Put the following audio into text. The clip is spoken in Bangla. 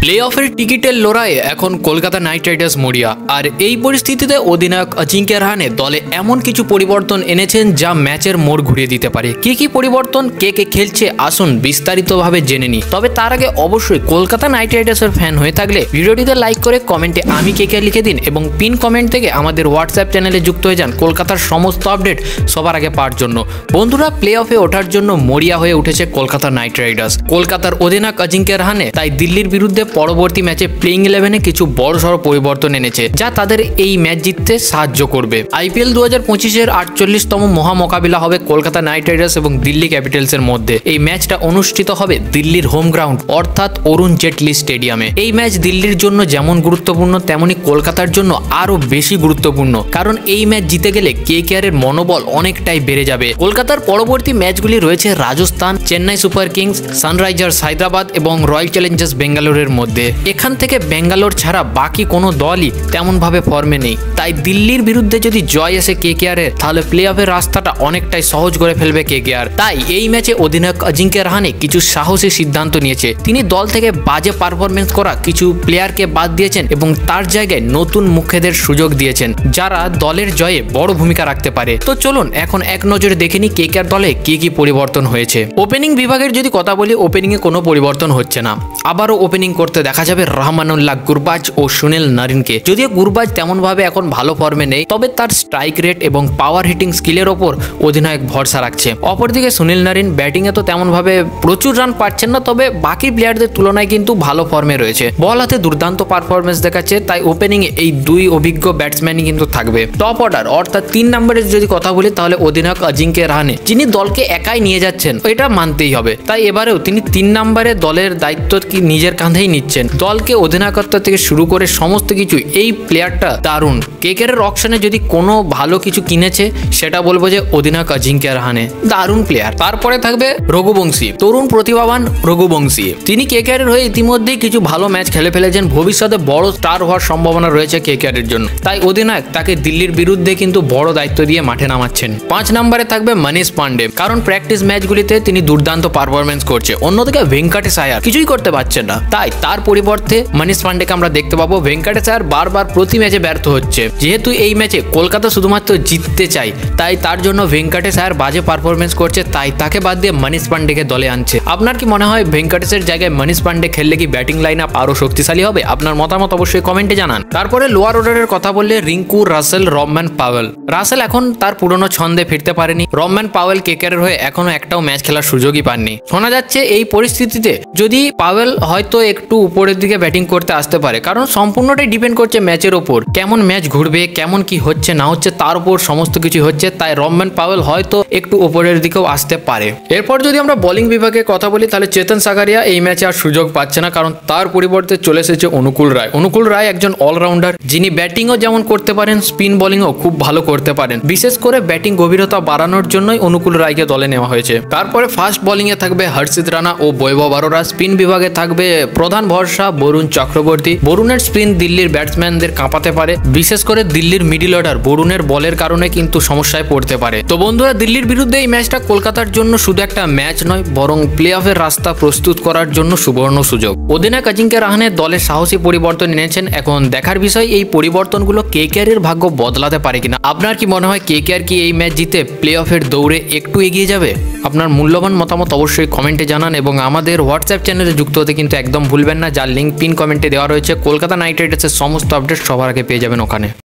প্লে অফের টিকিটের লড়াইয়ে এখন কলকাতা নাইট রাইডার্স মরিয়া। আর এই পরিস্থিতিতে অধিনায়ক অজিঙ্ক্য রাহানে দলে এমন কিছু পরিবর্তন এনেছেন যা ম্যাচের মোড় ঘুরিয়ে দিতে পারে। কি পরিবর্তন, কে খেলছে, আসুন বিস্তারিতভাবে জেনে নিই। তবে তার আগে অবশ্যই কলকাতা নাইট রাইডার্সের ফ্যান হয়ে থাকলে ভিডিওটিতে লাইক করে কমেন্টে আমি কে লিখে দিন এবং পিন কমেন্ট থেকে আমাদের হোয়াটসঅ্যাপ চ্যানেলে যুক্ত হয়ে যান কলকাতার সমস্ত আপডেট সবার আগে পাওয়ার জন্য। বন্ধুরা, প্লে অফে ওঠার জন্য মরিয়া হয়ে উঠেছে কলকাতা নাইট রাইডার্স। কলকাতার অধিনায়ক অজিঙ্ক্য রাহানে তাই দিল্লির বিরুদ্ধে পরবর্তী ম্যাচে প্লেইং 11-এ কিছু বড়সড় পরিবর্তন এনেছে যা তাদের এই ম্যাচ জিততে সাহায্য করবে। আইপিএল 2025-এর 48তম মহা মোকাবিলা হবে কলকাতা নাইট রাইডার্স এবং দিল্লি ক্যাপিটালসের মধ্যে। এই ম্যাচটা অনুষ্ঠিত হবে দিল্লির হোম গ্রাউন্ড অর্থাৎ অরুণ জেটলি স্টেডিয়ামে। এই ম্যাচ দিল্লির জন্য যেমন গুরুত্বপূর্ণ তেমনি কলকাতার জন্য আরো বেশি গুরুত্বপূর্ণ, কারণ এই ম্যাচ জিতে গেলে কেকেআর-এর মনোবল অনেকটাই বেড়ে যাবে। কলকাতার পরবর্তী ম্যাচগুলি রয়েছে Rajasthan, Chennai super kings, sunrisers Hyderabad এবং রয়্যাল চ্যালেঞ্জার্স বেঙ্গালোরের মধ্যে। এখান থেকে বেঙ্গালোর ছাড়া বাকি কোনো দলই তেমনভাবে ফর্মে নেই, তাই দিল্লির বিরুদ্ধে যদি জয় আসে কেকেআর-এর তাহলে প্লে অফের রাস্তাটা অনেকটাই সহজ করে ফেলবে কেকেআর। তাই এই ম্যাচে অধিনায়ক অজিঙ্ক্য রাহানে কিছু সাহসী সিদ্ধান্ত নিয়েছে। তিনি দল থেকে বাজে পারফরমেন্স করা কিছু প্লেয়ারকে বাদ দিয়েছেন এবং তার জায়গায় নতুন মুখেদের সুযোগ দিয়েছেন যারা দলের জয়ে বড় ভূমিকা রাখতে পারে। তো চলুন এখন এক নজরে দেখে নিই কেকেআর দলে কি পরিবর্তন হয়েছে। ওপেনিং বিভাগের যদি কথা বলি, ওপেনিং এ কোনো পরিবর্তন হচ্ছে না। আবারও ওপেনিং করতে দেখা যাবে রহমানুল্লাহ গুরবাজ ও সুনীল নারিনকে। যদিও গুরবাজ তেমনভাবে এখন ভালো ফর্মে নেই, তবে তার স্ট্রাইক রেট এবং পাওয়ার হিটিং স্কিলের ওপর অধিনায়ক ভরসা রাখছে। অপরদিকে সুনীল নারিন ব্যাটিং এ তো তেমনভাবে প্রচুর রান পাচ্ছেন না, তবে বাকি প্লেয়ারদের তুলনায় কিন্তু ভালো ফর্মে রয়েছে। বল হাতে দুর্দান্ত পারফরমেন্স দেখাচ্ছে, তাই ওপেনিং এ এই দুই অভিজ্ঞ ব্যাটসম্যানই কিন্তু থাকবে। টপ অর্ডার অর্থাৎ 3 নম্বরের যদি কথা বলি তাহলে অধিনায়ক অজিঙ্ক্য রাহানে, যিনি দলকে একাই নিয়ে যাচ্ছেন এটা মানতেই হবে। তাই এবারেও তিনি 3 নম্বরে দলের দায়িত্ব কি নিজের কাঁধেই নিচ্ছেন। দলকে অধিনায়কত্ব থেকে শুরু করে সমস্ত কিছু এই প্লেয়ারটা দারুণ। কেকেআর-এর অকশনে যদি কোনো ভালো কিছু কিনেছে সেটা বলবো যে অধিনায়ক অজিঙ্ক্য রাহানে, দারুণ প্লেয়ার। তারপরে থাকবে রঘুবংশী, তরুণ প্রতিভাবান রঘুবংশী। তিনি কেকেআর-এর হয়ে ইতিমধ্যেই কিছু ভালো ম্যাচ খেলে ফেলেছেন, ভবিষ্যতে বড় স্টার হওয়ার সম্ভাবনা রয়েছে কেকেআর-এর জন্য। তাই অধিনায়ক তাকে দিল্লির বিরুদ্ধে কিন্তু বড় দায়িত্ব দিয়ে মাঠে নামাচ্ছেন। 5 নম্বরে থাকবে মনীষ পান্ডে, কারণ প্র্যাকটিস ম্যাচগুলিতে তিনি দুর্দান্ত পারফরমেন্স করছে। অন্যদিকে ভেঙ্কটেশ আয়ার কিছুই করতে পারছেন না, তাই তার পরিবর্তে মনীষ পান্ডেকে আমরা দেখতে পাবো। ভেঙ্কটেশ আয়ার বারবার প্রতি ম্যাচে ব্যর্থ হচ্ছে। যেহেতু এই ম্যাচে কলকাতা শুধুমাত্র জিততে চাই, তাই তার জন্য ভেঙ্কটেশ আয়ার বাজে পারফরমেন্স করছে, তাই তাকে বাদ দিয়ে মনীষ পান্ডেকে দলে আনছে। আপনার কি মনে হয় ভেঙ্কটেশের জায়গায় মনীষ পান্ডে খেললে কি ব্যাটিং লাইন আপ আরো শক্তিশালী হবে? আপনার মতামত অবশ্যই কমেন্টে জানান। তারপরে লোয়ার অর্ডারের কথা বললে রিঙ্কু, রাসেল, রবম্যান পাওয়েল। রাসেল এখন তার পুরনো ছন্দে ফিরতে পারেনি। রবম্যান পাওয়েল কেকেআর-এর হয়ে এখনো একটাও ম্যাচ খেলার সুযোগই পাননি। শোনা যাচ্ছে এই পরিস্থিতিতে যদি পাওয়েল হয়তো একটু উপরের দিকে ব্যাটিং করতে আসতে পারে, কারণ সম্পূর্ণটাই ডিপেন্ড করছে ম্যাচের ওপর। কেমন ম্যাচ ঘুরবে, কেমন কি হচ্ছে না হচ্ছে তার উপর সমস্ত কিছু হচ্ছে। তাই রবম্যান পাওয়েল হয়তো একটু উপরের দিকেও আসতে পারে। এরপর যদি আমরা বোলিং বিভাগে কথা বলি তাহলে চেতন সাগারিয়া এই ম্যাচে আর সুযোগ পাচ্ছে না, কারণ তার পরিবর্তে চলে এসেছে অনুকূল রায়। অনুকূল রায় একজন অলরাউন্ডার, যিনি ব্যাটিংও যেমন করতে পারেন, স্পিন বোলিংও খুব ভালো করতে পারেন। বিশেষ করে ব্যাটিং গভীরতা বাড়ানোর জন্যই অনুকূল রায়কে দলে নেওয়া হয়েছে। তারপরে ফাস্ট বোলিং এ থাকবে হর্ষিত রানা ও বৈভব অরোরা। স্পিন বিভাগে থাকবে প্রধান ভরসা বরুণ চক্রবর্তী। বরুণের স্পিন দিল্লির ব্যাটসম্যানদের কাঁপাতে পারে, বিশেষ করে দিল্লির মিডিল অর্ডার বরুণের বলের কারণে কিন্তু সমস্যায় পড়তে পারে। তো বন্ধুরা, দিল্লির বিরুদ্ধে এই ম্যাচটা কলকাতার জন্য শুধু একটা ম্যাচ নয়, বরং প্লে অফের রাস্তা প্রস্তুত করার জন্য সুবর্ণ সুযোগ। অধিনায়ক অজিঙ্ক্য রাহানে দলের সাহসী পরিবর্তন এনেছেন। এখন দেখার বিষয় এই পরিবর্তনগুলো কেকেআর-এর ভাগ্য বদলাতে পারে কিনা। আপনার কি মনে হয় কেকেআর কি এই ম্যাচ জিতে প্লে অফের দৌড়ে একটু এগিয়ে যাবে? আপনার মূল্যবান মতামত অবশ্যই কমেন্টে জানান এবং আমাদের হোয়াটসঅ্যাপ চ্যানেলে যুক্ত হতে কিন্তু একদম ভুলবেন না, যার লিঙ্ক পিন কমেন্টে দেওয়া রয়েছে। কলকাতা নাইট রাইডার্সের সমস্ত আপডেট সবার আগে পেয়ে যাবেন ওখানে।